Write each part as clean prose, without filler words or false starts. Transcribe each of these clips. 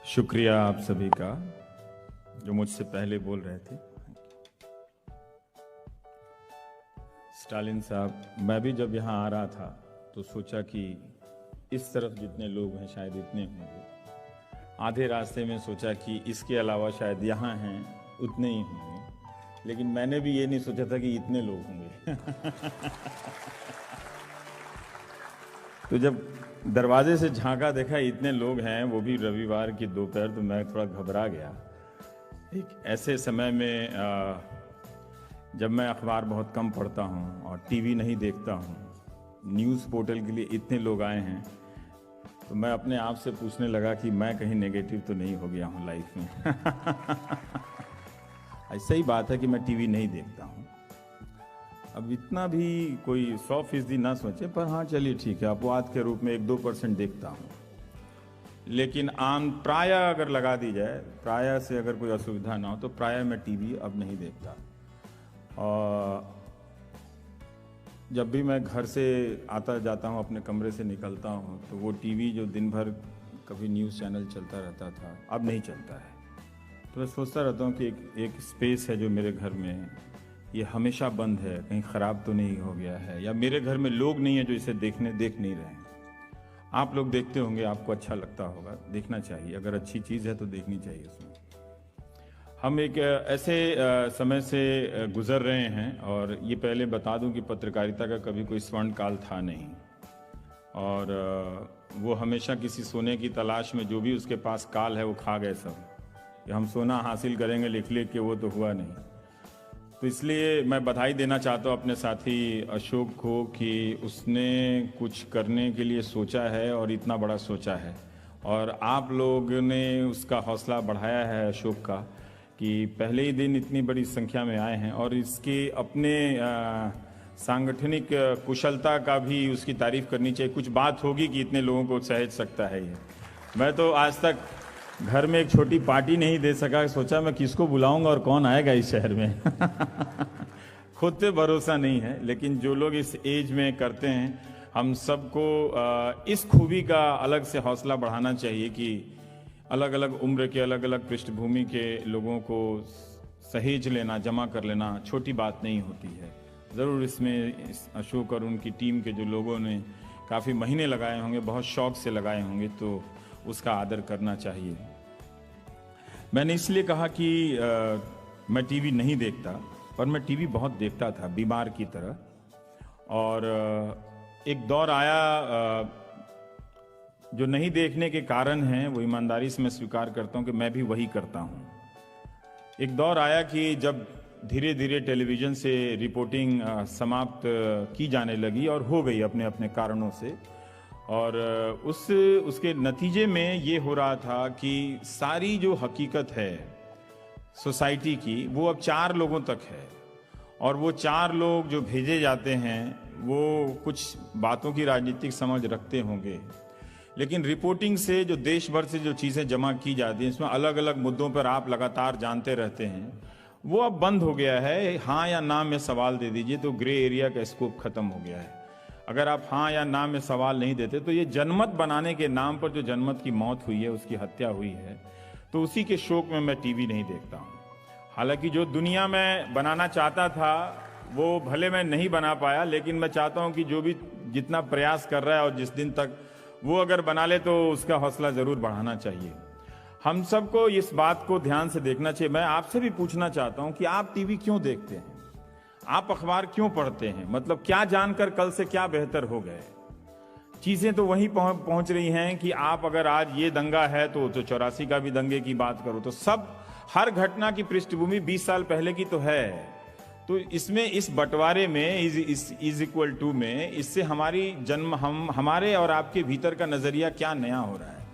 शुक्रिया आप सभी का जो मुझसे पहले बोल रहे थे। स्टालिन साहब, मैं भी जब यहाँ आ रहा था तो सोचा कि इस तरफ जितने लोग हैं शायद इतने होंगे। आधे रास्ते में सोचा कि इसके अलावा शायद यहाँ हैं उतने ही होंगे, लेकिन मैंने भी ये नहीं सोचा था कि इतने लोग होंगे। तो जब दरवाजे से झांका देखा इतने लोग हैं, वो भी रविवार की दोपहर, तो मैं थोड़ा घबरा गया। एक ऐसे समय में जब मैं अखबार बहुत कम पढ़ता हूँ और टीवी नहीं देखता हूँ, न्यूज़ पोर्टल के लिए इतने लोग आए हैं, तो मैं अपने आप से पूछने लगा कि मैं कहीं नेगेटिव तो नहीं हो गया हूँ लाइफ में। ऐसा ही बात है कि मैं टीवी नहीं देखता हूँ। अब इतना भी कोई 100% ना सोचे, पर हाँ चलिए ठीक है, अपवाद के रूप में 1-2% देखता हूँ। लेकिन आम प्राय अगर लगा दी जाए, प्राय से अगर कोई असुविधा ना हो तो प्राय मैं टीवी अब नहीं देखता। और जब भी मैं घर से आता जाता हूँ, अपने कमरे से निकलता हूँ, तो वो टीवी जो दिन भर कभी न्यूज़ चैनल चलता रहता था, अब नहीं चलता है। तो मैं सोचता रहता हूँ कि एक स्पेस है जो मेरे घर में, ये हमेशा बंद है, कहीं ख़राब तो नहीं हो गया है, या मेरे घर में लोग नहीं है जो इसे देख नहीं रहे हैं। आप लोग देखते होंगे, आपको अच्छा लगता होगा, देखना चाहिए। अगर अच्छी चीज़ है तो देखनी चाहिए उसमें। हम एक ऐसे समय से गुज़र रहे हैं, और ये पहले बता दूं कि पत्रकारिता का कभी कोई स्वर्ण काल था नहीं, और वो हमेशा किसी सोने की तलाश में जो भी उसके पास काल है वो खा गए सब। कि हम सोना हासिल करेंगे लिख के, वो तो हुआ नहीं। तो इसलिए मैं बधाई देना चाहता हूँ अपने साथी अशोक को कि उसने कुछ करने के लिए सोचा है और इतना बड़ा सोचा है, और आप लोग ने उसका हौसला बढ़ाया है अशोक का, कि पहले ही दिन इतनी बड़ी संख्या में आए हैं। और इसके अपने सांगठनिक कुशलता का भी उसकी तारीफ करनी चाहिए। कुछ बात होगी कि इतने लोगों को सहेज सकता है ये। मैं तो आज तक घर में एक छोटी पार्टी नहीं दे सका, सोचा मैं किसको बुलाऊंगा और कौन आएगा इस शहर में। खुद पे भरोसा नहीं है, लेकिन जो लोग इस एज में करते हैं, हम सबको इस खूबी का अलग से हौसला बढ़ाना चाहिए कि अलग अलग उम्र के, अलग अलग पृष्ठभूमि के लोगों को सहेज लेना, जमा कर लेना छोटी बात नहीं होती है। ज़रूर इसमें अशोक और उनकी टीम के जो लोगों ने काफ़ी महीने लगाए होंगे, बहुत शौक से लगाए होंगे, तो उसका आदर करना चाहिए। मैंने इसलिए कहा कि मैं टीवी नहीं देखता, पर मैं टीवी बहुत देखता था, बीमार की तरह। और एक दौर आया जो नहीं देखने के कारण हैं, वो ईमानदारी से मैं स्वीकार करता हूँ कि मैं भी वही करता हूँ। एक दौर आया कि जब धीरे धीरे टेलीविज़न से रिपोर्टिंग समाप्त की जाने लगी, और हो गई अपने अपने कारणों से, और उसके नतीजे में ये हो रहा था कि सारी जो हकीकत है सोसाइटी की, वो अब 4 लोगों तक है। और वो 4 लोग जो भेजे जाते हैं, वो कुछ बातों की राजनीतिक समझ रखते होंगे, लेकिन रिपोर्टिंग से जो देश भर से जो चीज़ें जमा की जाती हैं, इसमें अलग अलग मुद्दों पर आप लगातार जानते रहते हैं, वो अब बंद हो गया है। हाँ या ना में सवाल दे दीजिए तो ग्रे एरिया का स्कोप खत्म हो गया है। अगर आप हाँ या ना में सवाल नहीं देते, तो ये जनमत बनाने के नाम पर जो जनमत की मौत हुई है, उसकी हत्या हुई है, तो उसी के शोक में मैं टीवी नहीं देखता हूँ। हालांकि जो दुनिया में बनाना चाहता था वो भले मैं नहीं बना पाया, लेकिन मैं चाहता हूँ कि जो भी जितना प्रयास कर रहा है और जिस दिन तक वो अगर बना ले, तो उसका हौसला ज़रूर बढ़ाना चाहिए। हम सबको इस बात को ध्यान से देखना चाहिए। मैं आपसे भी पूछना चाहता हूँ कि आप टीवी क्यों देखते हैं, आप अखबार क्यों पढ़ते हैं? मतलब क्या जानकर कल से क्या बेहतर हो गए? चीजें तो वहीं पहुंच रही हैं कि आप अगर आज ये दंगा है तो 84 का भी दंगे की बात करो, तो सब हर घटना की पृष्ठभूमि 20 साल पहले की तो है। तो इसमें इस बंटवारे में इज इक्वल टू में, इससे हमारी हमारे और आपके भीतर का नजरिया क्या नया हो रहा है?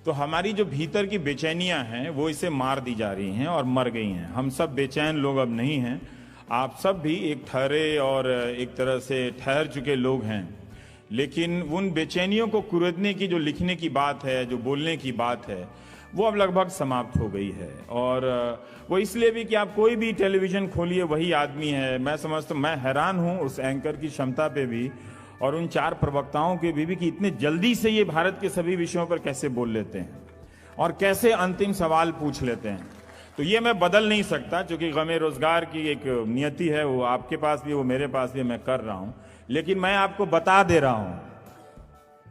तो हमारी जो भीतर की बेचैनियां हैं, वो इसे मार दी जा रही हैं और मर गई हैं। हम सब बेचैन लोग अब नहीं हैं। आप सब भी एक ठहरे और एक तरह से ठहर चुके लोग हैं, लेकिन उन बेचैनियों को कुरेदने की जो लिखने की बात है, जो बोलने की बात है, वो अब लगभग समाप्त हो गई है। और वो इसलिए भी कि आप कोई भी टेलीविज़न खोलिए वही आदमी है। मैं समझता हूँ, मैं हैरान हूँ उस एंकर की क्षमता पे भी, और उन 4 प्रवक्ताओं के भी कि इतने जल्दी से ये भारत के सभी विषयों पर कैसे बोल लेते हैं। और कैसे अंतिम सवाल पूछ लेते हैं। तो ये मैं बदल नहीं सकता, क्योंकि गमे रोजगार की एक नियति है, वो आपके पास भी, वो मेरे पास भी, मैं कर रहा हूं। लेकिन मैं आपको बता दे रहा हूं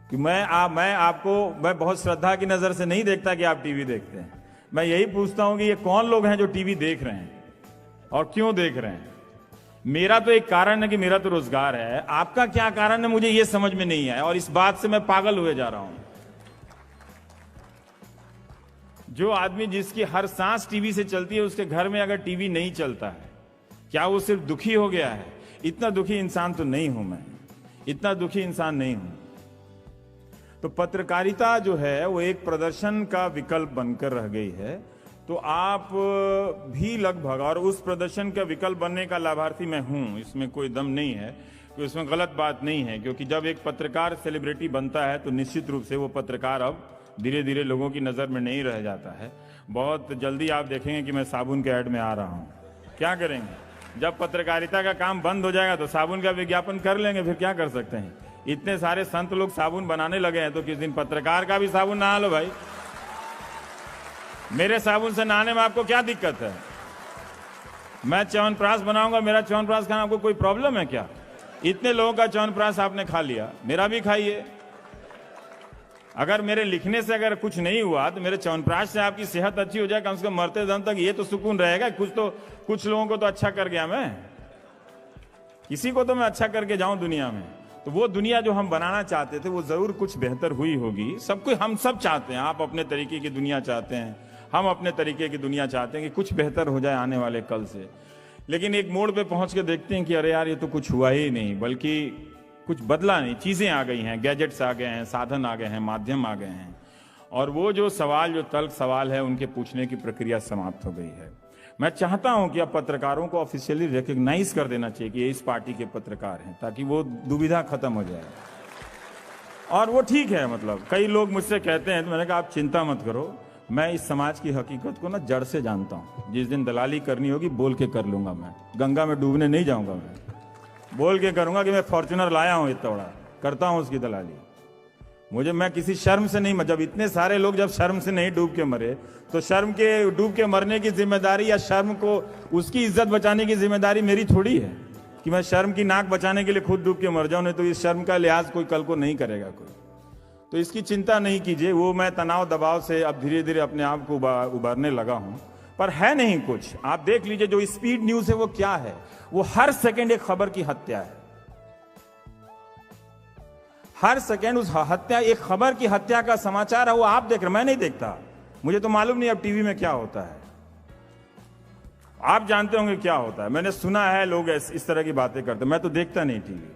कि मैं बहुत श्रद्धा की नजर से नहीं देखता कि आप टीवी देखते हैं। मैं यही पूछता हूं कि ये कौन लोग हैं जो टीवी देख रहे हैं और क्यों देख रहे हैं। मेरा तो एक कारण है कि मेरा तो रोजगार है, आपका क्या कारण है मुझे ये समझ में नहीं आया, और इस बात से मैं पागल हुए जा रहा हूं। जो आदमी जिसकी हर सांस टीवी से चलती है, उसके घर में अगर टीवी नहीं चलता है, क्या वो सिर्फ दुखी हो गया है? इतना दुखी इंसान तो नहीं हूं मैं, इतना दुखी इंसान नहीं हूं। तो पत्रकारिता जो है वो एक प्रदर्शन का विकल्प बनकर रह गई है। तो आप भी लगभग, और उस प्रदर्शन का विकल्प बनने का लाभार्थी मैं हूं, इसमें कोई दम नहीं है, तो इसमें गलत बात नहीं है। क्योंकि जब एक पत्रकार सेलिब्रिटी बनता है तो निश्चित रूप से वो पत्रकार अब धीरे धीरे लोगों की नज़र में नहीं रह जाता है। बहुत जल्दी आप देखेंगे कि मैं साबुन के ऐड में आ रहा हूँ। क्या करेंगे? जब पत्रकारिता का काम बंद हो जाएगा तो साबुन का विज्ञापन कर लेंगे, फिर क्या कर सकते हैं। इतने सारे संत लोग साबुन बनाने लगे हैं, तो किस दिन पत्रकार का भी साबुन नहा लो भाई। मेरे साबुन से नहाने में आपको क्या दिक्कत है? मैं च्यवनप्राश बनाऊंगा, मेरा च्यवनप्राश खाना आपको कोई प्रॉब्लम है क्या? इतने लोगों का च्यवनप्राश आपने खा लिया, मेरा भी खाइए। अगर मेरे लिखने से अगर कुछ नहीं हुआ तो मेरे च्यवनप्राश से आपकी सेहत अच्छी हो जाए, कम से कम मरते दम तक ये तो सुकून रहेगा। कुछ लोगों को तो अच्छा कर गया मैं, किसी को तो मैं अच्छा करके जाऊं दुनिया में। तो वो दुनिया जो हम बनाना चाहते थे वो जरूर कुछ बेहतर हुई होगी। सब कुछ हम सब चाहते हैं, आप अपने तरीके की दुनिया चाहते हैं, हम अपने तरीके की दुनिया चाहते हैं कि कुछ बेहतर हो जाए आने वाले कल से। लेकिन एक मोड़ पे पहुंच के देखते हैं कि अरे यार ये तो कुछ हुआ ही नहीं, बल्कि कुछ बदला नहीं। चीजें आ गई हैं, गैजेट्स आ गए हैं, साधन आ गए हैं, माध्यम आ गए हैं, और वो जो तल्ख सवाल है उनके पूछने की प्रक्रिया समाप्त हो गई है। मैं चाहता हूं कि अब पत्रकारों को ऑफिशियली रिकॉग्नाइज कर देना चाहिए कि ये इस पार्टी के पत्रकार हैं, ताकि वो दुविधा खत्म हो जाए। और वो ठीक है, मतलब कई लोग मुझसे कहते हैं, तो मैंने कहा आप चिंता मत करो, मैं इस समाज की हकीकत को ना जड़ से जानता हूं। जिस दिन दलाली करनी होगी बोल के कर लूंगा, मैं गंगा में डूबने नहीं जाऊंगा, मैं बोल के करूंगा कि मैं फॉर्च्यूनर लाया हूं इतना बड़ा, करता हूं उसकी दलाली। मैं किसी शर्म से नहीं, जब इतने सारे लोग जब शर्म से नहीं डूब के मरे, तो शर्म के डूब के मरने की जिम्मेदारी या शर्म को उसकी इज्जत बचाने की जिम्मेदारी मेरी थोड़ी है कि मैं शर्म की नाक बचाने के लिए खुद डूब के मर जाऊं। नहीं तो इस शर्म का लिहाज कोई कल को नहीं करेगा कोई। तो इसकी चिंता नहीं कीजिए। वो मैं तनाव दबाव से अब धीरे धीरे अपने आप को उबारने लगा हूं, पर है नहीं कुछ। आप देख लीजिए जो स्पीड न्यूज है वो क्या है, वो हर सेकंड एक खबर की हत्या है। हर सेकंड उस हत्या, एक खबर की हत्या का समाचार है, वो आप देख रहे, मैं नहीं देखता, मुझे तो मालूम नहीं अब टीवी में क्या होता है। आप जानते होंगे क्या होता है, मैंने सुना है लोग इस तरह की बातें करते, मैं तो देखता नहीं टीवी।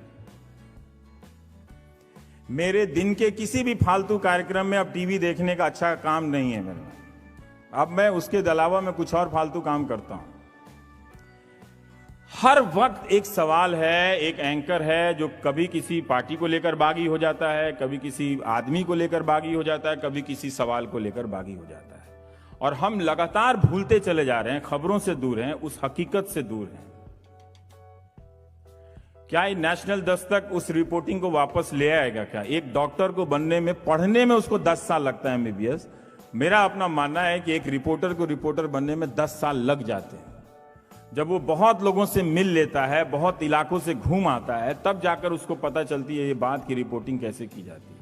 मेरे दिन के किसी भी फालतू कार्यक्रम में अब टीवी देखने का अच्छा काम नहीं है मेरे। अब मैं उसके अलावा मैं कुछ और फालतू काम करता हूं। हर वक्त एक सवाल है, एक एंकर है जो कभी किसी पार्टी को लेकर बागी हो जाता है, कभी किसी आदमी को लेकर बागी हो जाता है, कभी किसी सवाल को लेकर बागी हो जाता है। और हम लगातार भूलते चले जा रहे हैं, खबरों से दूर हैं, उस हकीकत से दूर हैं। क्या ये नेशनल दस्तक उस रिपोर्टिंग को वापस ले आएगा? क्या एक डॉक्टर को बनने में, पढ़ने में उसको 10 साल लगता है MBBS। मेरा अपना मानना है कि एक रिपोर्टर को रिपोर्टर बनने में 10 साल लग जाते हैं। जब वो बहुत लोगों से मिल लेता है, बहुत इलाकों से घूम आता है, तब जाकर उसको पता चलती है ये बात की रिपोर्टिंग कैसे की जाती है।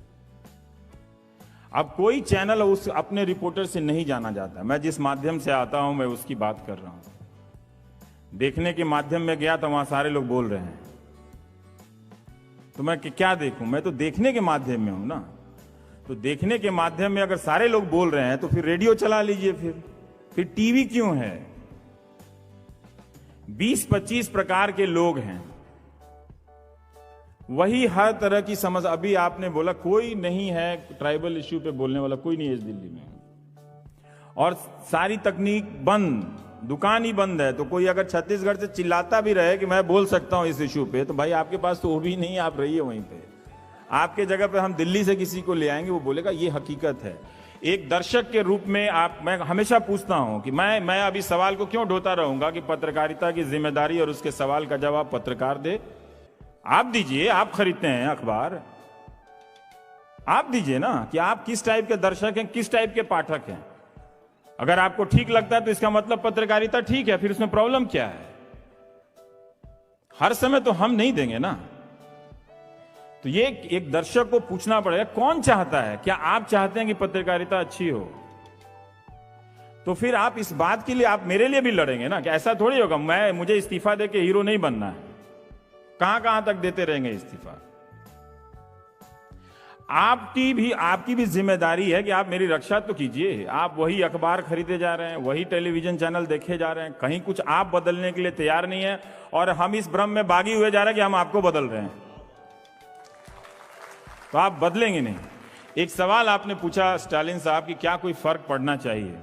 अब कोई चैनल उस अपने रिपोर्टर से नहीं जाना जाता। मैं जिस माध्यम से आता हूं मैं उसकी बात कर रहा हूं। देखने के माध्यम में गया तो वहां सारे लोग बोल रहे हैं, तो मैं क्या देखूं? मैं तो देखने के माध्यम में हूं ना। तो देखने के माध्यम में अगर सारे लोग बोल रहे हैं तो फिर रेडियो चला लीजिए, फिर टीवी क्यों है? 20-25 प्रकार के लोग हैं, वही हर तरह की समझ। अभी आपने बोला कोई नहीं है ट्राइबल इश्यू पे बोलने वाला, कोई नहीं है इस दिल्ली में, और सारी तकनीक बंद, दुकान ही बंद है। तो कोई अगर छत्तीसगढ़ से चिल्लाता भी रहे कि मैं बोल सकता हूं इस इश्यू पे, तो भाई आपके पास तो वो भी नहीं, आप रहिए वहीं पे। आपके जगह पे हम दिल्ली से किसी को ले आएंगे, वो बोलेगा ये हकीकत है। एक दर्शक के रूप में मैं हमेशा पूछता हूं कि मैं अभी सवाल को क्यों ढोता रहूंगा कि पत्रकारिता की जिम्मेदारी और उसके सवाल का जवाब पत्रकार दे। आप दीजिए, आप खरीदते हैं अखबार, आप दीजिए ना कि आप किस टाइप के दर्शक हैं, किस टाइप के पाठक हैं। अगर आपको ठीक लगता है तो इसका मतलब पत्रकारिता ठीक है, फिर उसमें प्रॉब्लम क्या है? हर समय तो हम नहीं देंगे ना। तो ये एक दर्शक को पूछना पड़ेगा कौन चाहता है, क्या आप चाहते हैं कि पत्रकारिता अच्छी हो? तो फिर आप इस बात के लिए आप मेरे लिए भी लड़ेंगे ना कि ऐसा थोड़ी होगा मुझे इस्तीफा दे के हीरो नहीं बनना है। कहां कहां तक देते रहेंगे इस्तीफा? आपकी भी जिम्मेदारी है कि आप मेरी रक्षा तो कीजिए। आप वही अखबार खरीदे जा रहे हैं, वही टेलीविजन चैनल देखे जा रहे हैं, कहीं कुछ आप बदलने के लिए तैयार नहीं है और हम इस भ्रम में बागी हुए जा रहे हैं कि हम आपको बदल रहे हैं। तो आप बदलेंगे नहीं। एक सवाल आपने पूछा स्टालिन साहब कि क्या कोई फर्क पड़ना चाहिए।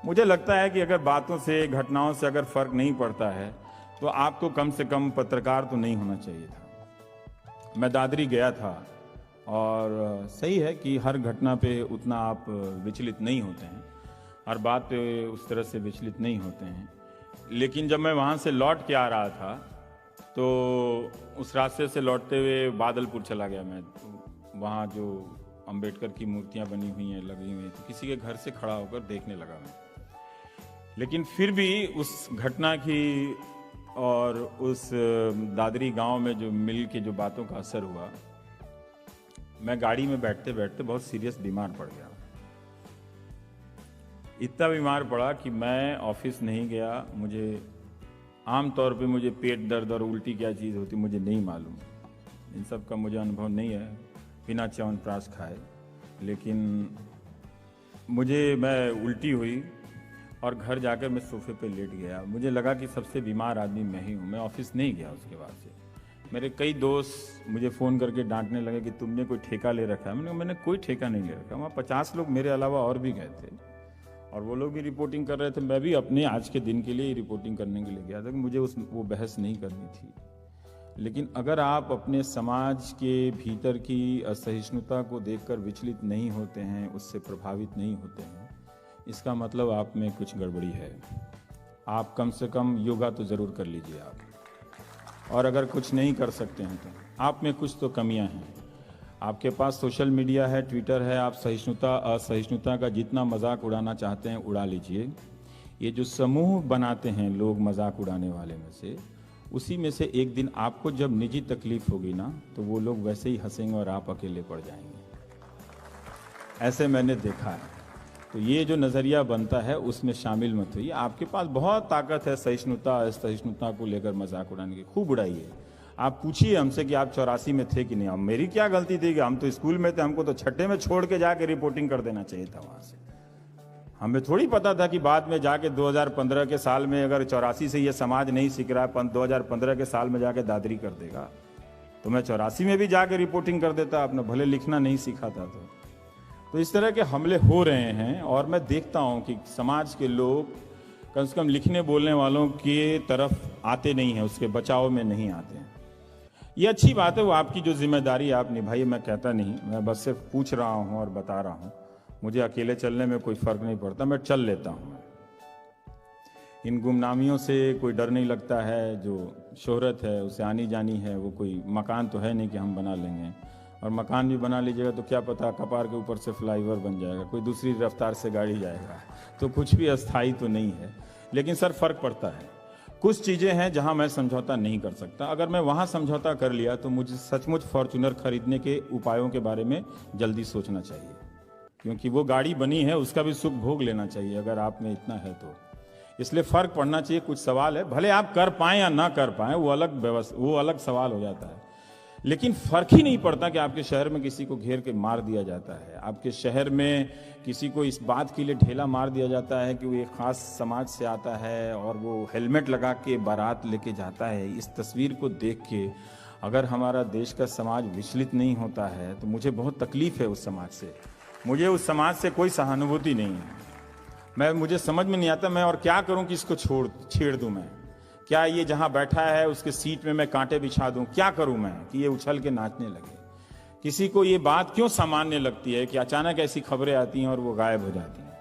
मुझे लगता है कि अगर बातों से, घटनाओं से अगर फर्क नहीं पड़ता है तो आपको कम से कम पत्रकार तो नहीं होना चाहिए था। मैं दादरी गया था और सही है कि हर घटना पे उतना आप विचलित नहीं होते हैं, हर बात पे उस तरह से विचलित नहीं होते हैं। लेकिन जब मैं वहाँ से लौट के आ रहा था तो उस रास्ते से लौटते हुए बादलपुर चला गया मैं। तो वहाँ जो अंबेडकर की मूर्तियाँ बनी हुई हैं, लगी हुई हैं, तो किसी के घर से खड़ा होकर देखने लगा मैं। लेकिन फिर भी उस घटना की और उस दादरी गांव में जो मिल के जो बातों का असर हुआ, मैं गाड़ी में बैठते बैठते बहुत सीरियस बीमार पड़ गया। इतना बीमार पड़ा कि मैं ऑफिस नहीं गया। मुझे आमतौर पे मुझे पेट दर्द और उल्टी क्या चीज़ होती मुझे नहीं मालूम, इन सब का मुझे अनुभव नहीं है बिना च्यवनप्राश खाए। लेकिन मैं उल्टी हुई और घर जाकर मैं सोफे पे लेट गया। मुझे लगा कि सबसे बीमार आदमी मैं ही हूँ। मैं ऑफिस नहीं गया उसके बाद से। मेरे कई दोस्त मुझे फ़ोन करके डांटने लगे कि तुमने कोई ठेका ले रखा है। मैंने कोई ठेका नहीं ले रखा। वहाँ 50 लोग मेरे अलावा और भी गए थे और वो लोग भी रिपोर्टिंग कर रहे थे। मैं भी अपने आज के दिन के लिए रिपोर्टिंग करने के लिए गया था कि मुझे वो बहस नहीं करनी थी। लेकिन अगर आप अपने समाज के भीतर की असहिष्णुता को देखकर विचलित नहीं होते हैं, उससे प्रभावित नहीं होते हैं, इसका मतलब आप में कुछ गड़बड़ी है। आप कम से कम योगा तो ज़रूर कर लीजिए आप, और अगर कुछ नहीं कर सकते हैं तो आप में कुछ तो कमियां हैं। आपके पास सोशल मीडिया है, ट्विटर है, आप सहिष्णुता असहिष्णुता का जितना मजाक उड़ाना चाहते हैं उड़ा लीजिए। ये जो समूह बनाते हैं लोग मजाक उड़ाने वाले में से, उसी में से एक दिन आपको जब निजी तकलीफ होगी ना तो वो लोग वैसे ही हंसेंगे और आप अकेले पड़ जाएंगे। ऐसे मैंने देखा है। तो ये जो नज़रिया बनता है उसमें शामिल मत होइए। आपके पास बहुत ताकत है सहिष्णुता असहिष्णुता को लेकर मजाक उड़ाने की, खूब उड़ाइए। आप पूछिए हमसे कि आप 84 में थे कि नहीं। अब मेरी क्या गलती थी कि हम तो स्कूल में थे, हमको तो छठे में छोड़ के जाके रिपोर्टिंग कर देना चाहिए था वहाँ से। हमें थोड़ी पता था कि बाद में जाके 2015 के साल में अगर 84 से ये समाज नहीं सीख रहा है, 2015 के साल में जाके दादरी कर देगा। तो मैं 84 में भी जाके रिपोर्टिंग कर देता, आपने भले लिखना नहीं सीखा था। तो इस तरह के हमले हो रहे हैं और मैं देखता हूं कि समाज के लोग कम से कम लिखने बोलने वालों के तरफ आते नहीं हैं, उसके बचाव में नहीं आते हैं। ये अच्छी बात है, वो आपकी जो जिम्मेदारी आप निभाइए, मैं कहता नहीं, मैं बस सिर्फ पूछ रहा हूं और बता रहा हूं। मुझे अकेले चलने में कोई फर्क नहीं पड़ता, मैं चल लेता हूं। इन गुमनामियों से कोई डर नहीं लगता है। जो शोहरत है उसे आनी जानी है, वो कोई मकान तो है नहीं कि हम बना लेंगे, और मकान भी बना लीजिएगा तो क्या पता कपार के ऊपर से फ्लाईओवर बन जाएगा, कोई दूसरी रफ्तार से गाड़ी जाएगा, तो कुछ भी अस्थाई तो नहीं है। लेकिन सर फर्क पड़ता है। कुछ चीज़ें हैं जहां मैं समझौता नहीं कर सकता। अगर मैं वहां समझौता कर लिया तो मुझे सचमुच फॉर्च्यूनर खरीदने के उपायों के बारे में जल्दी सोचना चाहिए, क्योंकि वो गाड़ी बनी है, उसका भी सुख भोग लेना चाहिए अगर आप में इतना है तो। इसलिए फ़र्क पड़ना चाहिए। कुछ सवाल है, भले आप कर पाएँ या ना कर पाएँ, वो अलग सवाल हो जाता है। लेकिन फर्क ही नहीं पड़ता कि आपके शहर में किसी को घेर के मार दिया जाता है, आपके शहर में किसी को इस बात के लिए ढेला मार दिया जाता है कि वो एक ख़ास समाज से आता है और वो हेलमेट लगा के बारात लेके जाता है। इस तस्वीर को देख के अगर हमारा देश का समाज विचलित नहीं होता है तो मुझे बहुत तकलीफ़ है उस समाज से। मुझे उस समाज से कोई सहानुभूति नहीं है। मुझे समझ में नहीं आता मैं और क्या करूं कि इसको छेड़ दूं मैं। क्या ये जहां बैठा है उसके सीट में मैं कांटे बिछा दूं? क्या करूं मैं कि ये उछल के नाचने लगे? किसी को ये बात क्यों सामान्य लगती है कि अचानक ऐसी खबरें आती हैं और वो गायब हो जाती हैं?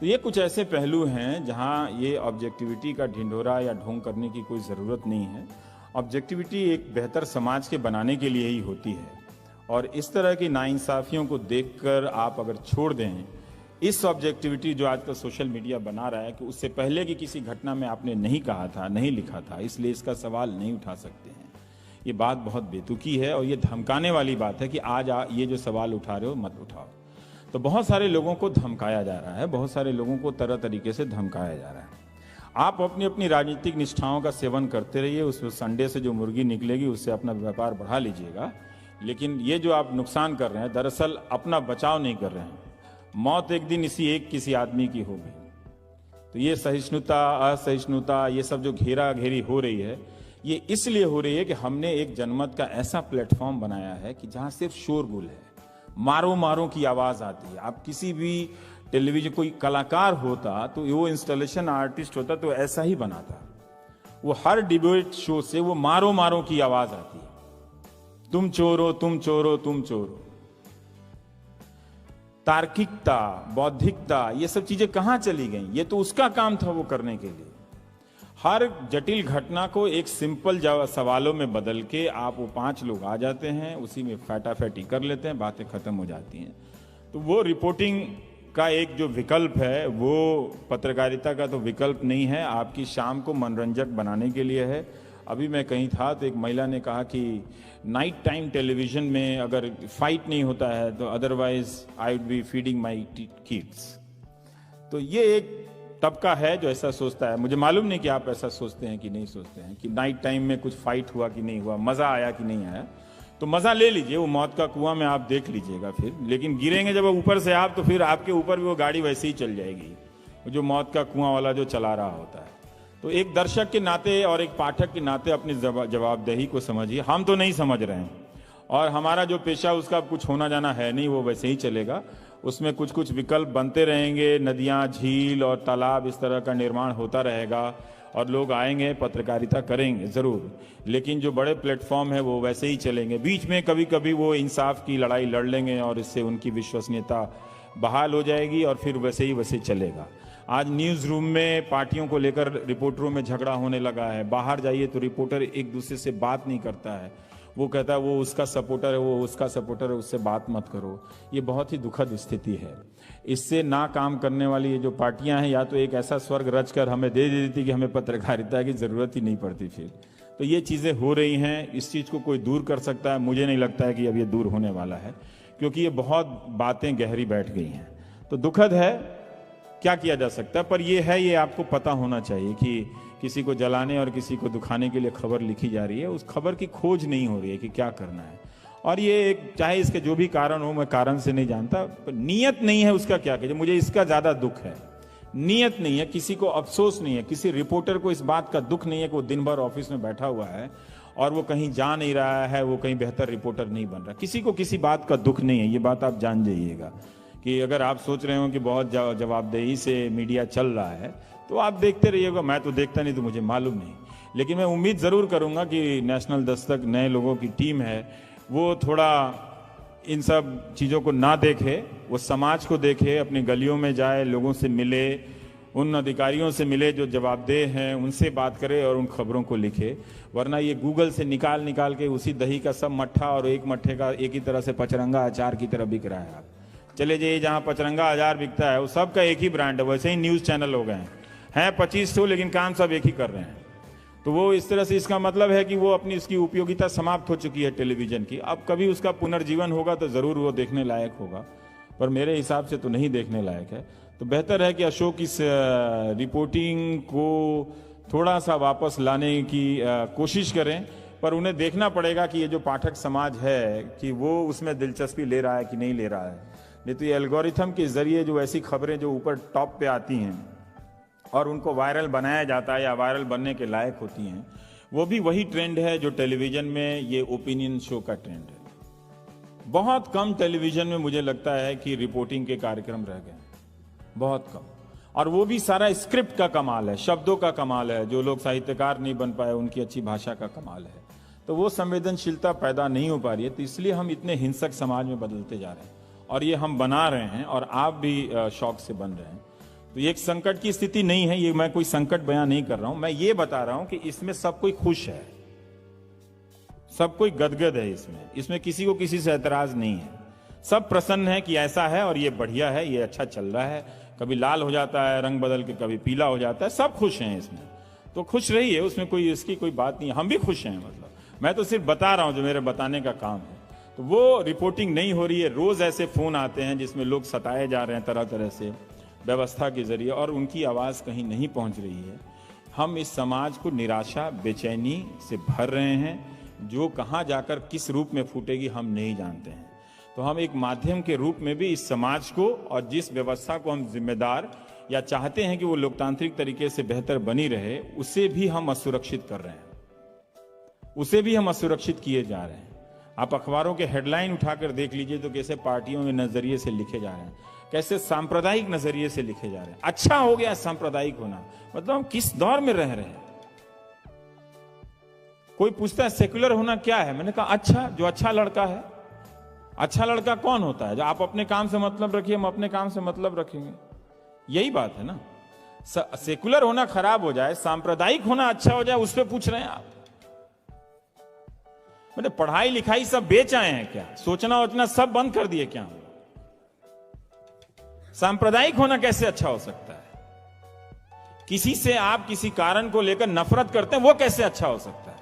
तो ये कुछ ऐसे पहलू हैं जहां ये ऑब्जेक्टिविटी का ढिंढोरा या ढोंग करने की कोई ज़रूरत नहीं है। ऑब्जेक्टिविटी एक बेहतर समाज के बनाने के लिए ही होती है और इस तरह की नाइंसाफियों को देखकर आप अगर छोड़ दें इस ऑब्जेक्टिविटी जो आजकल सोशल मीडिया बना रहा है कि उससे पहले की किसी घटना में आपने नहीं कहा था, नहीं लिखा था, इसलिए इसका सवाल नहीं उठा सकते हैं, ये बात बहुत बेतुकी है और ये धमकाने वाली बात है कि आज ये जो सवाल उठा रहे हो मत उठाओ। तो बहुत सारे लोगों को धमकाया जा रहा है, बहुत सारे लोगों को तरह तरीके से धमकाया जा रहा है। आप अपनी अपनी राजनीतिक निष्ठाओं का सेवन करते रहिए, उस संडे से जो मुर्गी निकलेगी उससे अपना व्यापार बढ़ा लीजिएगा, लेकिन ये जो आप नुकसान कर रहे हैं दरअसल अपना बचाव नहीं कर रहे हैं। मौत एक दिन किसी आदमी की होगी। तो ये सहिष्णुता, असहिष्णुता, ये सब जो घेरा घेरी हो रही है, ये इसलिए हो रही है कि हमने एक जनमत का ऐसा प्लेटफॉर्म बनाया है कि जहां सिर्फ शोरगुल है, मारो मारो की आवाज आती है। आप किसी भी टेलीविजन, कोई कलाकार होता तो वो इंस्टॉलेशन आर्टिस्ट होता तो ऐसा ही बनाता। वो हर डिबेट शो से वो मारो मारो की आवाज आती है, तुम चोरो तुम चोरो तुम चोरो। तार्किकता, बौद्धिकता, ये सब चीजें कहां चली गई? ये तो उसका काम था वो करने के लिए। हर जटिल घटना को एक सिंपल सवालों में बदल के आप वो 5 लोग आ जाते हैं, उसी में फटाफटी कर लेते हैं, बातें खत्म हो जाती हैं। तो वो रिपोर्टिंग का एक जो विकल्प है वो पत्रकारिता का तो विकल्प नहीं है, आपकी शाम को मनोरंजक बनाने के लिए है। अभी मैं कहीं था तो एक महिला ने कहा कि नाइट टाइम टेलीविजन में अगर फाइट नहीं होता है तो otherwise I would be feeding my kids. तो ये एक तबका है जो ऐसा सोचता है। मुझे मालूम नहीं कि आप ऐसा सोचते हैं कि नहीं सोचते हैं कि नाइट टाइम में कुछ फाइट हुआ कि नहीं हुआ, मजा आया कि नहीं आया। तो मजा ले लीजिए, वो मौत का कुआं में आप देख लीजिएगा फिर, लेकिन गिरेंगे जब ऊपर से आप तो फिर आपके ऊपर भी वो गाड़ी वैसे ही चल जाएगी जो मौत का कुआं वाला जो चला रहा होता है। तो एक दर्शक के नाते और एक पाठक के नाते अपनी जवाबदेही को समझिए। हम तो नहीं समझ रहे हैं और हमारा जो पेशा उसका कुछ होना जाना है नहीं, वो वैसे ही चलेगा। उसमें कुछ कुछ विकल्प बनते रहेंगे, नदियां, झील और तालाब, इस तरह का निर्माण होता रहेगा और लोग आएंगे, पत्रकारिता करेंगे जरूर, लेकिन जो बड़े प्लेटफॉर्म है वो वैसे ही चलेंगे। बीच में कभी कभी वो इंसाफ की लड़ाई लड़ लेंगे और इससे उनकी विश्वसनीयता बहाल हो जाएगी और फिर वैसे चलेगा। आज न्यूज रूम में पार्टियों को लेकर रिपोर्टरों में झगड़ा होने लगा है। बाहर जाइए तो रिपोर्टर एक दूसरे से बात नहीं करता है, वो कहता है वो उसका सपोर्टर है, वो उसका सपोर्टर है, उससे बात मत करो। ये बहुत ही दुखद स्थिति है। इससे ना काम करने वाली ये जो पार्टियां हैं, या तो एक ऐसा स्वर्ग रच कर हमें दे देती कि हमें पत्रकारिता की जरूरत ही नहीं पड़ती फिर। तो ये चीजें हो रही हैं, इस चीज को कोई दूर कर सकता है? मुझे नहीं लगता है कि अब ये दूर होने वाला है, क्योंकि ये बहुत बातें गहरी बैठ गई हैं। तो दुखद है, क्या किया जा सकता है? पर ये है, ये आपको पता होना चाहिए कि किसी को जलाने और किसी को दुखाने के लिए खबर लिखी जा रही है, उस खबर की खोज नहीं हो रही है कि क्या करना है। और ये एक, चाहे इसके जो भी कारण हो, मैं कारण से नहीं जानता, पर नियत नहीं है उसका क्या कीजिए। मुझे इसका ज्यादा दुख है, नियत नहीं है, किसी को अफसोस नहीं है, किसी रिपोर्टर को इस बात का दुख नहीं है कि वो दिन भर ऑफिस में बैठा हुआ है और वो कहीं जा नहीं रहा है, वो कहीं बेहतर रिपोर्टर नहीं बन रहा। किसी को किसी बात का दुख नहीं है, ये बात आप जान जाइएगा। कि अगर आप सोच रहे हो कि बहुत जवाबदेही से मीडिया चल रहा है तो आप देखते रहिएगा। मैं तो देखता नहीं, तो मुझे मालूम नहीं, लेकिन मैं उम्मीद जरूर करूंगा कि नेशनल दस्तक नए लोगों की टीम है, वो थोड़ा इन सब चीज़ों को ना देखे, वो समाज को देखे, अपनी गलियों में जाए, लोगों से मिले, उन अधिकारियों से मिले जो जवाबदेह हैं, उनसे बात करे और उन खबरों को लिखे। वरना ये गूगल से निकाल के उसी दही का सब मट्ठा और एक मट्ठे का एक ही तरह से पचरंगा अचार की तरह बिक रहा है। आप चले जाइए जहाँ पचरंगा अचार बिकता है, वो सब का एक ही ब्रांड है। वैसे ही न्यूज़ चैनल हो गए हैं 2500, लेकिन काम सब एक ही कर रहे हैं। तो वो इस तरह से, इसका मतलब है कि वो अपनी इसकी उपयोगिता समाप्त हो चुकी है टेलीविजन की। अब कभी उसका पुनर्जीवन होगा तो जरूर वो देखने लायक होगा, पर मेरे हिसाब से तो नहीं देखने लायक है। तो बेहतर है कि अशोक इस रिपोर्टिंग को थोड़ा सा वापस लाने की कोशिश करें, पर उन्हें देखना पड़ेगा कि ये जो पाठक समाज है कि वो उसमें दिलचस्पी ले रहा है कि नहीं ले रहा है। नहीं तो ये एल्गोरिथम के जरिए जो ऐसी खबरें जो ऊपर टॉप पे आती हैं और उनको वायरल बनाया जाता है या वायरल बनने के लायक होती हैं, वो भी वही ट्रेंड है जो टेलीविजन में ये ओपिनियन शो का ट्रेंड है। बहुत कम टेलीविजन में मुझे लगता है कि रिपोर्टिंग के कार्यक्रम रह गए, बहुत कम, और वो भी सारा स्क्रिप्ट का कमाल है, शब्दों का कमाल है। जो लोग साहित्यकार नहीं बन पाए उनकी अच्छी भाषा का कमाल है। तो वो संवेदनशीलता पैदा नहीं हो पा रही है, तो इसलिए हम इतने हिंसक समाज में बदलते जा रहे हैं, और ये हम बना रहे हैं और आप भी शौक से बन रहे हैं। तो ये एक संकट की स्थिति नहीं है, ये मैं कोई संकट बयान नहीं कर रहा हूं, मैं ये बता रहा हूं कि इसमें सब कोई खुश है, सब कोई गदगद है इसमें किसी को किसी से एतराज नहीं है। सब प्रसन्न है कि ऐसा है और ये बढ़िया है, ये अच्छा चल रहा है। कभी लाल हो जाता है रंग बदल के, कभी पीला हो जाता है, सब खुश हैं इसमें। तो खुश रहिए, उसमें कोई इसकी कोई बात नहीं है। हम भी खुश हैं, मतलब मैं तो सिर्फ बता रहा हूं जो मेरे बताने का काम है। तो वो रिपोर्टिंग नहीं हो रही है। रोज ऐसे फोन आते हैं जिसमें लोग सताए जा रहे हैं तरह तरह से व्यवस्था के जरिए, और उनकी आवाज कहीं नहीं पहुंच रही है। हम इस समाज को निराशा बेचैनी से भर रहे हैं, जो कहां जाकर किस रूप में फूटेगी हम नहीं जानते हैं। तो हम एक माध्यम के रूप में भी इस समाज को और जिस व्यवस्था को हम जिम्मेदार या चाहते हैं कि वो लोकतांत्रिक तरीके से बेहतर बनी रहे, उसे भी हम असुरक्षित कर रहे हैं, उसे भी हम असुरक्षित किए जा रहे हैं। आप अखबारों के हेडलाइन उठाकर देख लीजिए तो कैसे पार्टियों के नजरिए से लिखे जा रहे हैं, कैसे सांप्रदायिक नजरिए से लिखे जा रहे हैं। अच्छा हो गया सांप्रदायिक होना, मतलब हम किस दौर में रह रहे हैं। कोई पूछता है सेक्युलर होना क्या है, मैंने कहा अच्छा, जो अच्छा लड़का है। अच्छा लड़का कौन होता है? जो आप अपने काम से मतलब रखिए, हम अपने काम से मतलब रखेंगे, यही बात है ना। सेक्युलर होना खराब हो जाए, सांप्रदायिक होना अच्छा हो जाए, उस पर पूछ रहे हैं आप। मैंने पढ़ाई लिखाई सब बेच आए हैं क्या? सोचना वोचना सब बंद कर दिए क्या? सांप्रदायिक होना कैसे अच्छा हो सकता है? किसी से आप किसी कारण को लेकर नफरत करते हैं, वो कैसे अच्छा हो सकता है?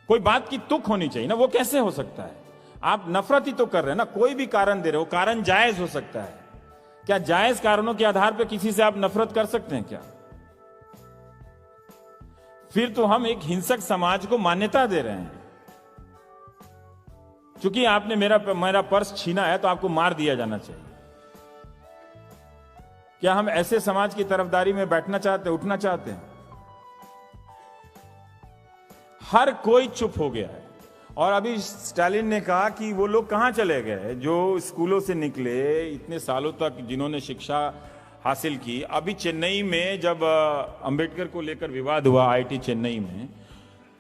कोई बात की तुक होनी चाहिए ना, वो कैसे हो सकता है? आप नफरत ही तो कर रहे हैं ना, कोई भी कारण दे रहे हो, कारण जायज हो सकता है क्या? जायज कारणों के आधार पर किसी से आप नफरत कर सकते हैं क्या? फिर तो हम एक हिंसक समाज को मान्यता दे रहे हैं। क्योंकि आपने मेरा पर्स छीना है तो आपको मार दिया जाना चाहिए। क्या हम ऐसे समाज की तरफदारी में बैठना चाहते हैं, उठना चाहते हैं? हर कोई चुप हो गया है। और अभी स्टालिन ने कहा कि वो लोग कहां चले गए जो स्कूलों से निकले इतने सालों तक, जिन्होंने शिक्षा हासिल की। अभी चेन्नई में जब अंबेडकर को लेकर विवाद हुआ आईआईटी चेन्नई में,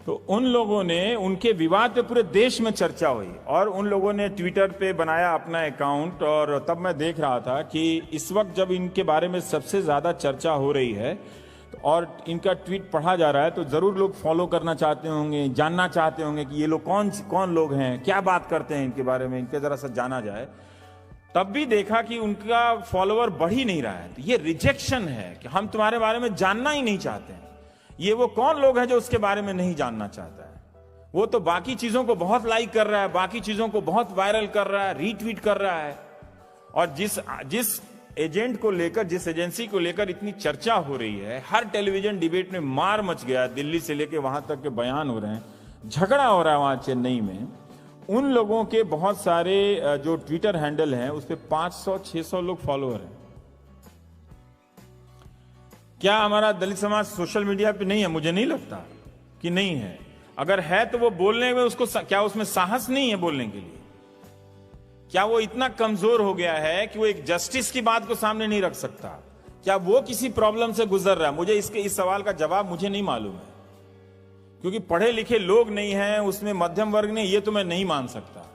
तो उन लोगों ने, उनके विवाद पे पूरे देश में चर्चा हुई और उन लोगों ने ट्विटर पे बनाया अपना अकाउंट। और तब मैं देख रहा था कि इस वक्त जब इनके बारे में सबसे ज्यादा चर्चा हो रही है और इनका ट्वीट पढ़ा जा रहा है, तो जरूर लोग फॉलो करना चाहते होंगे, जानना चाहते होंगे कि ये लोग कौन लोग हैं, क्या बात करते हैं इनके बारे में, इनके जरा सा जाना जाए। तब भी देखा कि उनका फॉलोअर बढ़ ही नहीं रहा है। तो ये रिजेक्शन है कि हम तुम्हारे बारे में जानना ही नहीं चाहते हैं। ये वो कौन लोग हैं जो उसके बारे में नहीं जानना चाहता है? वो तो बाकी चीजों को बहुत लाइक कर रहा है, बाकी चीजों को बहुत वायरल कर रहा है, रीट्वीट कर रहा है। और जिस एजेंट को लेकर, जिस एजेंसी को लेकर इतनी चर्चा हो रही है, हर टेलीविजन डिबेट में मार मच गया, दिल्ली से लेकर वहां तक के बयान हो रहे हैं, झगड़ा हो रहा है वहां चेन्नई में। उन लोगों के बहुत सारे जो ट्विटर हैंडल हैं उस पर 500-600 लोग फॉलोअर हैं। क्या हमारा दलित समाज सोशल मीडिया पे नहीं है? मुझे नहीं लगता कि नहीं है। अगर है तो वो बोलने में, उसको क्या उसमें साहस नहीं है बोलने के लिए? क्या वो इतना कमजोर हो गया है कि वो एक जस्टिस की बात को सामने नहीं रख सकता? क्या वो किसी प्रॉब्लम से गुजर रहा है? मुझे इस सवाल का जवाब मुझे नहीं मालूम है, क्योंकि पढ़े लिखे लोग नहीं हैं उसमें, मध्यम वर्ग नहीं, ये तो मैं नहीं मान सकता।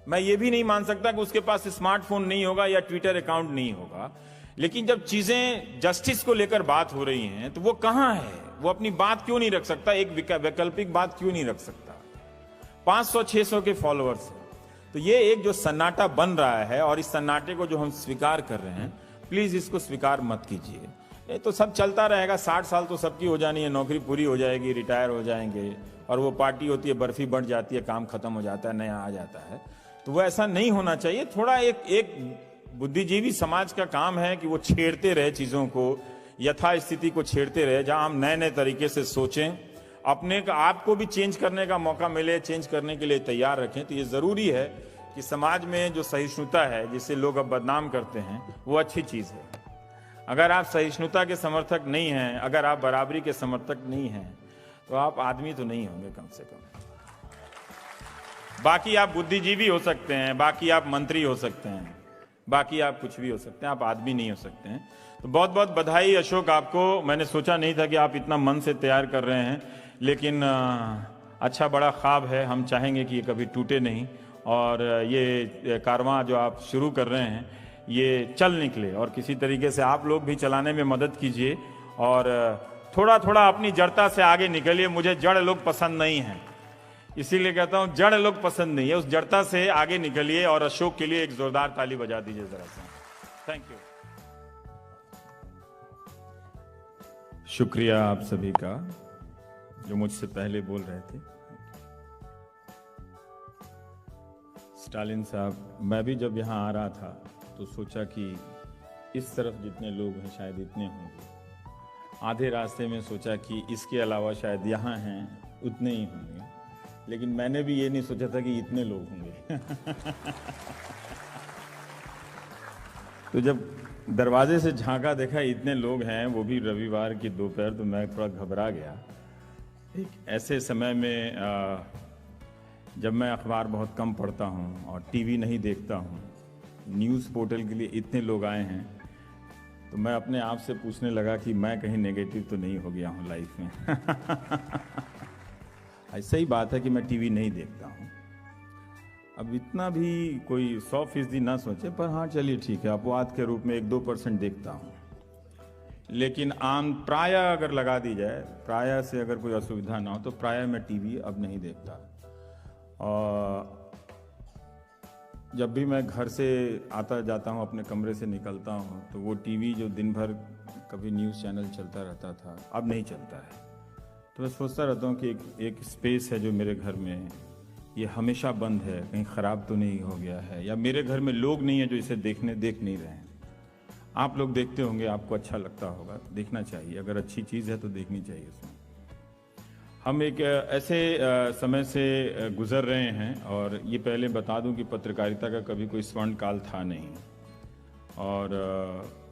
मैं ये भी नहीं मान सकता कि उसके पास स्मार्टफोन नहीं होगा या ट्विटर अकाउंट नहीं होगा। लेकिन जब चीजें जस्टिस को लेकर बात हो रही हैं तो वो कहां है? वो अपनी बात क्यों नहीं रख सकता? एक वैकल्पिक बात क्यों नहीं रख सकता? 500-600 के फॉलोअर्स हैं। तो ये एक जो सन्नाटा बन रहा है, और इस सन्नाटे को जो हम स्वीकार कर रहे हैं, प्लीज इसको स्वीकार मत कीजिए। ये तो सब चलता रहेगा। 60 साल तो सबकी हो जानी है, नौकरी पूरी हो जाएगी, रिटायर हो जाएंगे, और वो पार्टी होती है, बर्फी बढ़ जाती है, काम खत्म हो जाता है, नया आ जाता है। तो वो ऐसा नहीं होना चाहिए। थोड़ा एक बुद्धिजीवी समाज का काम है कि वो छेड़ते रहे चीजों को, यथास्थिति को छेड़ते रहे, जहां हम नए नए तरीके से सोचें, अपने आपको भी चेंज करने का मौका मिले, चेंज करने के लिए तैयार रखें। तो ये जरूरी है कि समाज में जो सहिष्णुता है, जिसे लोग अब बदनाम करते हैं, वो अच्छी चीज है। अगर आप सहिष्णुता के समर्थक नहीं हैं, अगर आप बराबरी के समर्थक नहीं हैं, तो आप आदमी तो नहीं होंगे कम से कम। बाकी आप बुद्धिजीवी हो सकते हैं, बाकी आप मंत्री हो सकते हैं, बाकी आप कुछ भी हो सकते हैं, आप आदमी नहीं हो सकते हैं। तो बहुत बहुत बधाई अशोक आपको। मैंने सोचा नहीं था कि आप इतना मन से तैयार कर रहे हैं, लेकिन अच्छा बड़ा ख्वाब है। हम चाहेंगे कि ये कभी टूटे नहीं, और ये कारवां जो आप शुरू कर रहे हैं ये चल निकले, और किसी तरीके से आप लोग भी चलाने में मदद कीजिए। और थोड़ा थोड़ा अपनी जड़ता से आगे निकलिए। मुझे जड़ लोग पसंद नहीं हैं, इसीलिए कहता हूं जड़ लोग पसंद नहीं है। उस जड़ता से आगे निकलिए और अशोक के लिए एक जोरदार ताली बजा दीजिए जरा सा। Thank you. शुक्रिया आप सभी का जो मुझसे पहले बोल रहे थे। स्टालिन साहब, मैं भी जब यहाँ आ रहा था तो सोचा कि इस तरफ जितने लोग हैं शायद इतने होंगे, आधे रास्ते में सोचा कि इसके अलावा शायद यहाँ हैं उतने ही होंगे, लेकिन मैंने भी ये नहीं सोचा था कि इतने लोग होंगे। तो जब दरवाजे से झांका देखा इतने लोग हैं, वो भी रविवार की दोपहर, तो मैं थोड़ा घबरा गया। एक ऐसे समय में जब मैं अखबार बहुत कम पढ़ता हूँ और टीवी नहीं देखता हूँ, न्यूज़ पोर्टल के लिए इतने लोग आए हैं, तो मैं अपने आप से पूछने लगा कि मैं कहीं नेगेटिव तो नहीं हो गया हूँ लाइफ में। ऐसा ही बात है कि मैं टीवी नहीं देखता हूँ। अब इतना भी कोई 100% ना सोचे, पर हाँ चलिए ठीक है, अपवाद के रूप में 1-2% देखता हूँ। लेकिन आम प्राय अगर लगा दी जाए, प्राय से अगर कोई असुविधा ना हो, तो प्राय मैं टीवी अब नहीं देखता। और जब भी मैं घर से आता जाता हूँ, अपने कमरे से निकलता हूँ, तो वो टीवी जो दिन भर कभी न्यूज़ चैनल चलता रहता था, अब नहीं चलता है। तो मैं सोचता रहता हूँ कि एक स्पेस है जो मेरे घर में, ये हमेशा बंद है, कहीं ख़राब तो नहीं हो गया है, या मेरे घर में लोग नहीं है जो इसे देख नहीं रहे हैं। आप लोग देखते होंगे, आपको अच्छा लगता होगा, देखना चाहिए। अगर अच्छी चीज़ है तो देखनी चाहिए उसमें। हम एक ऐसे समय से गुज़र रहे हैं, और ये पहले बता दूं कि पत्रकारिता का कभी कोई स्वर्ण काल था नहीं, और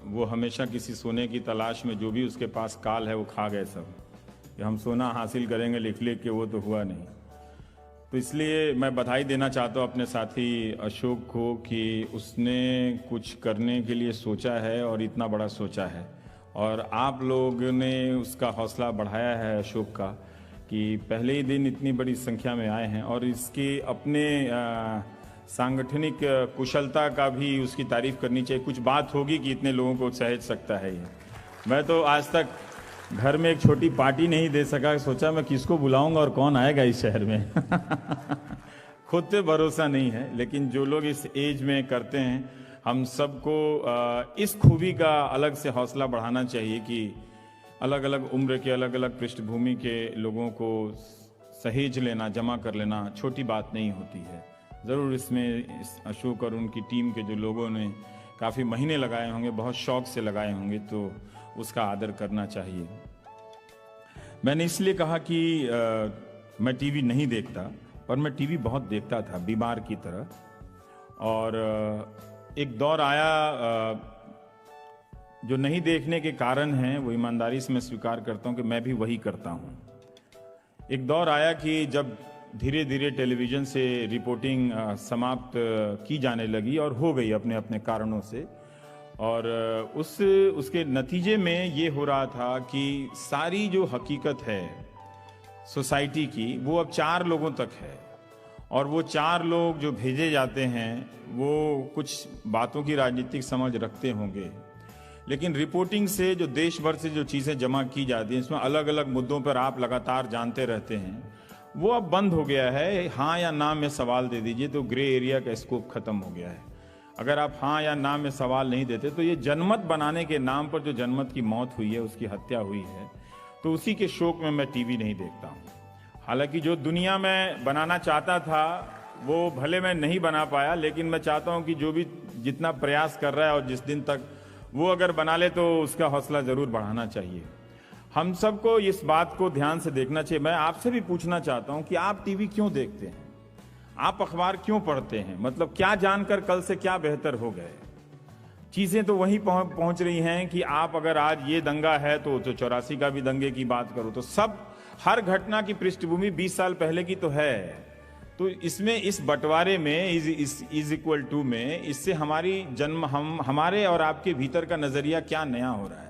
वो हमेशा किसी सोने की तलाश में, जो भी उसके पास काल है वो खा गए सब, कि हम सोना हासिल करेंगे लिख लिख के, वो तो हुआ नहीं। तो इसलिए मैं बधाई देना चाहता हूँ अपने साथी अशोक को कि उसने कुछ करने के लिए सोचा है और इतना बड़ा सोचा है, और आप लोग ने उसका हौसला बढ़ाया है अशोक का, कि पहले ही दिन इतनी बड़ी संख्या में आए हैं, और इसके अपने सांगठनिक कुशलता का भी उसकी तारीफ करनी चाहिए। कुछ बात होगी कि इतने लोगों को सहेज सकता है ये। मैं तो आज तक घर में एक छोटी पार्टी नहीं दे सका, सोचा मैं किसको बुलाऊंगा और कौन आएगा इस शहर में। खुद पे भरोसा नहीं है, लेकिन जो लोग इस एज में करते हैं, हम सबको इस खूबी का अलग से हौसला बढ़ाना चाहिए कि अलग अलग उम्र के, अलग अलग पृष्ठभूमि के लोगों को सहेज लेना, जमा कर लेना छोटी बात नहीं होती है। ज़रूर इसमें अशोक और उनकी टीम के जो लोगों ने काफ़ी महीने लगाए होंगे, बहुत शौक से लगाए होंगे, तो उसका आदर करना चाहिए। मैंने इसलिए कहा कि मैं टीवी नहीं देखता, पर मैं टीवी बहुत देखता था, बीमार की तरह। और एक दौर आया जो नहीं देखने के कारण हैं, वो ईमानदारी से मैं स्वीकार करता हूं कि मैं भी वही करता हूं। एक दौर आया कि जब धीरे धीरे टेलीविज़न से रिपोर्टिंग समाप्त की जाने लगी, और हो गई अपने अपने कारणों से, और उसके नतीजे में ये हो रहा था कि सारी जो हकीकत है सोसाइटी की, वो अब 4 लोगों तक है, और वो 4 लोग जो भेजे जाते हैं वो कुछ बातों की राजनीतिक समझ रखते होंगे, लेकिन रिपोर्टिंग से जो देश भर से जो चीज़ें जमा की जाती हैं, इसमें अलग अलग मुद्दों पर आप लगातार जानते रहते हैं, वो अब बंद हो गया है। हाँ या ना में सवाल दे दीजिए तो ग्रे एरिया का स्कोप खत्म हो गया है। अगर आप हाँ या ना में सवाल नहीं देते, तो ये जनमत बनाने के नाम पर जो जनमत की मौत हुई है, उसकी हत्या हुई है, तो उसी के शोक में मैं टीवी नहीं देखता हूँ। हालांकि जो दुनिया में बनाना चाहता था वो भले मैं नहीं बना पाया, लेकिन मैं चाहता हूँ कि जो भी जितना प्रयास कर रहा है और जिस दिन तक वो अगर बना ले, तो उसका हौसला ज़रूर बढ़ाना चाहिए। हम सबको इस बात को ध्यान से देखना चाहिए। मैं आपसे भी पूछना चाहता हूँ कि आप टीवी क्यों देखते हैं, आप अखबार क्यों पढ़ते हैं? मतलब क्या जानकर कल से क्या बेहतर हो गए? चीज़ें तो वहीं पहुँच रही हैं कि आप अगर आज ये दंगा है तो 84 का भी दंगे की बात करो, तो सब हर घटना की पृष्ठभूमि 20 साल पहले की तो है। तो इसमें इस बंटवारे में इज इक्वल टू में, इससे हमारी हमारे और आपके भीतर का नजरिया क्या नया हो रहा है?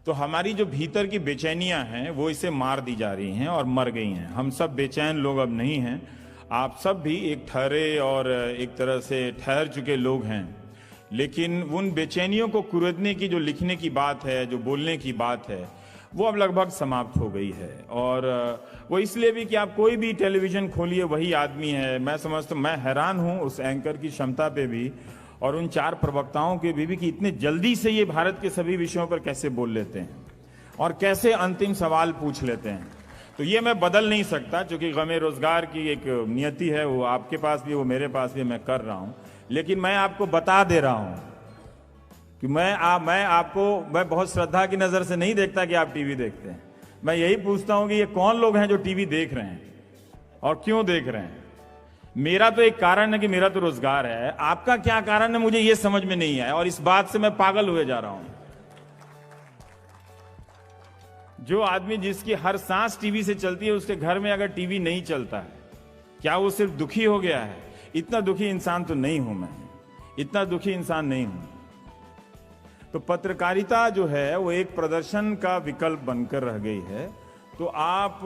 तो हमारी जो भीतर की बेचैनियां हैं वो इसे मार दी जा रही हैं और मर गई हैं। हम सब बेचैन लोग अब नहीं हैं। आप सब भी एक ठहरे और एक तरह से ठहर चुके लोग हैं, लेकिन उन बेचैनियों को कुरेदने की जो लिखने की बात है, जो बोलने की बात है, वो अब लगभग समाप्त हो गई है। और वो इसलिए भी कि आप कोई भी टेलीविजन खोलिए वही आदमी है। मैं समझता हूँ, मैं हैरान हूँ उस एंकर की क्षमता पे भी और उन 4 प्रवक्ताओं के भी कि इतने जल्दी से ये भारत के सभी विषयों पर कैसे बोल लेते हैं और कैसे अंतिम सवाल पूछ लेते हैं। तो ये मैं बदल नहीं सकता, क्योंकि गमे रोजगार की एक नियति है, वो आपके पास भी, वो मेरे पास भी, मैं कर रहा हूं। लेकिन मैं आपको बता दे रहा हूं कि मैं बहुत श्रद्धा की नजर से नहीं देखता कि आप टीवी देखते हैं। मैं यही पूछता हूं कि ये कौन लोग हैं जो टीवी देख रहे हैं और क्यों देख रहे हैं। मेरा तो एक कारण है कि मेरा तो रोजगार है, आपका क्या कारण है मुझे ये समझ में नहीं आया और इस बात से मैं पागल हुए जा रहा हूं। जो आदमी जिसकी हर सांस टीवी से चलती है, उसके घर में अगर टीवी नहीं चलता है, क्या वो सिर्फ दुखी हो गया है? इतना दुखी इंसान तो नहीं हूं मैं, इतना दुखी इंसान नहीं हूं। तो पत्रकारिता जो है वो एक प्रदर्शन का विकल्प बनकर रह गई है। तो आप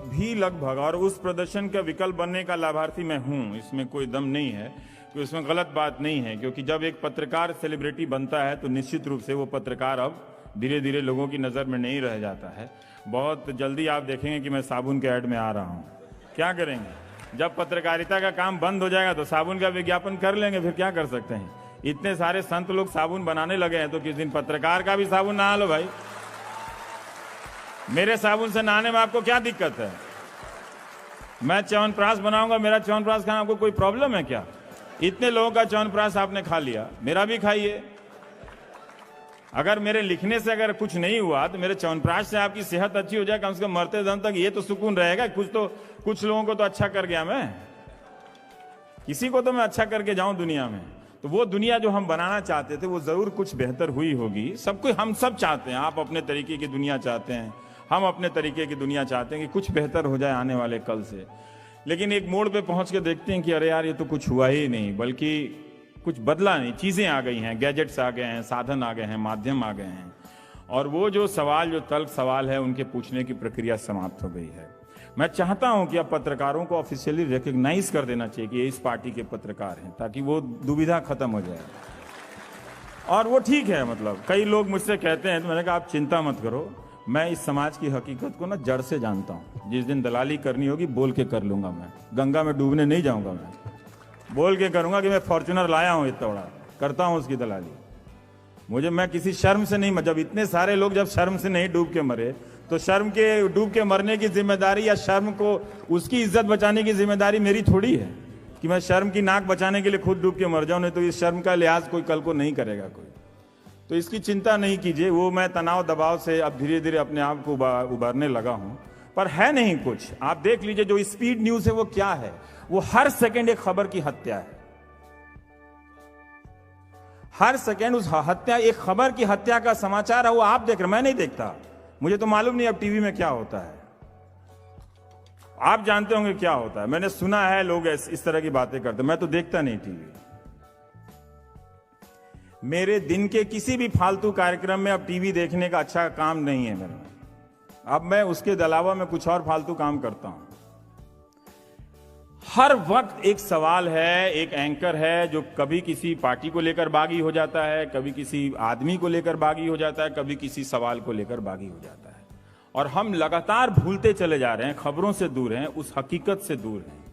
भी लगभग, और उस प्रदर्शन का विकल्प बनने का लाभार्थी मैं हूं, इसमें कोई दम नहीं है कि उसमें गलत बात नहीं है। क्योंकि जब एक पत्रकार सेलिब्रिटी बनता है तो निश्चित रूप से वो पत्रकार अब धीरे धीरे लोगों की नज़र में नहीं रह जाता है। बहुत जल्दी आप देखेंगे कि मैं साबुन के ऐड में आ रहा हूं। क्या करेंगे? जब पत्रकारिता का काम बंद हो जाएगा तो साबुन का विज्ञापन कर लेंगे, फिर क्या कर सकते हैं। इतने सारे संत लोग साबुन बनाने लगे हैं तो किस दिन पत्रकार का भी साबुन नहा लो भाई। मेरे साबुन से नहाने में आपको क्या दिक्कत है? मैं च्यवनप्राश बनाऊंगा, मेरा च्यवनप्राश खाना आपको कोई प्रॉब्लम है क्या? इतने लोगों का च्यवनप्राश आपने खा लिया, मेरा भी खाइए। अगर मेरे लिखने से अगर कुछ नहीं हुआ तो मेरे च्यवनप्राश से आपकी सेहत अच्छी हो जाए, कम से कम मरते दम तक ये तो सुकून रहेगा। कुछ लोगों को तो अच्छा कर गया मैं, किसी को तो मैं अच्छा करके जाऊं दुनिया में। तो वो दुनिया जो हम बनाना चाहते थे वो जरूर कुछ बेहतर हुई होगी। सबको, हम सब चाहते हैं, आप अपने तरीके की दुनिया चाहते हैं, हम अपने तरीके की दुनिया चाहते हैं कि कुछ बेहतर हो जाए आने वाले कल से। लेकिन एक मोड़ पे पहुंच के देखते हैं कि अरे यार ये तो कुछ हुआ ही नहीं, बल्कि कुछ बदला नहीं। चीजें आ गई हैं, गैजेट्स आ गए हैं, साधन आ गए हैं, माध्यम आ गए हैं, और वो जो सवाल, जो तल्ख सवाल है, उनके पूछने की प्रक्रिया समाप्त हो गई है। मैं चाहता हूं कि अब पत्रकारों को ऑफिशियली रिकॉग्नाइज कर देना चाहिए कि ये इस पार्टी के पत्रकार हैं, ताकि वो दुविधा खत्म हो जाए। और वो ठीक है, मतलब कई लोग मुझसे कहते हैं, तो मैंने कहा आप चिंता मत करो, मैं इस समाज की हकीकत को ना जड़ से जानता हूं। जिस दिन दलाली करनी होगी बोल के कर लूंगा, मैं गंगा में डूबने नहीं जाऊंगा, मैं बोल के करूंगा कि मैं फॉर्च्यूनर लाया हूं, इतना बड़ा करता हूं उसकी दलाली। मैं किसी शर्म से नहीं, जब इतने सारे लोग जब शर्म से नहीं डूब के मरे, तो शर्म के डूब के मरने की जिम्मेदारी या शर्म को, उसकी इज्जत बचाने की जिम्मेदारी मेरी थोड़ी है कि मैं शर्म की नाक बचाने के लिए खुद डूब के मर जाऊं। नहीं तो इस शर्म का लिहाज कोई कल को नहीं करेगा कोई। तो इसकी चिंता नहीं कीजिए। वो मैं तनाव दबाव से अब धीरे धीरे अपने आप को उबारने लगा हूं, पर है नहीं कुछ। आप देख लीजिए जो स्पीड न्यूज है वो क्या है, वो हर सेकंड एक खबर की हत्या है। हर सेकंड उस हत्या, एक खबर की हत्या का समाचार है, वो आप देख रहे, मैं नहीं देखता, मुझे तो मालूम नहीं अब टीवी में क्या होता है। आप जानते होंगे क्या होता है, मैंने सुना है लोग इस तरह की बातें करते, मैं तो देखता नहीं टीवी। मेरे दिन के किसी भी फालतू कार्यक्रम में अब टीवी देखने का अच्छा काम नहीं है मेरे में। अब मैं उसके अलावा मैं कुछ और फालतू काम करता हूं। हर वक्त एक सवाल है, एक एंकर है जो कभी किसी पार्टी को लेकर बागी हो जाता है, कभी किसी आदमी को लेकर बागी हो जाता है, कभी किसी सवाल को लेकर बागी हो जाता है। और हम लगातार भूलते चले जा रहे हैं, खबरों से दूर हैं, उस हकीकत से दूर हैं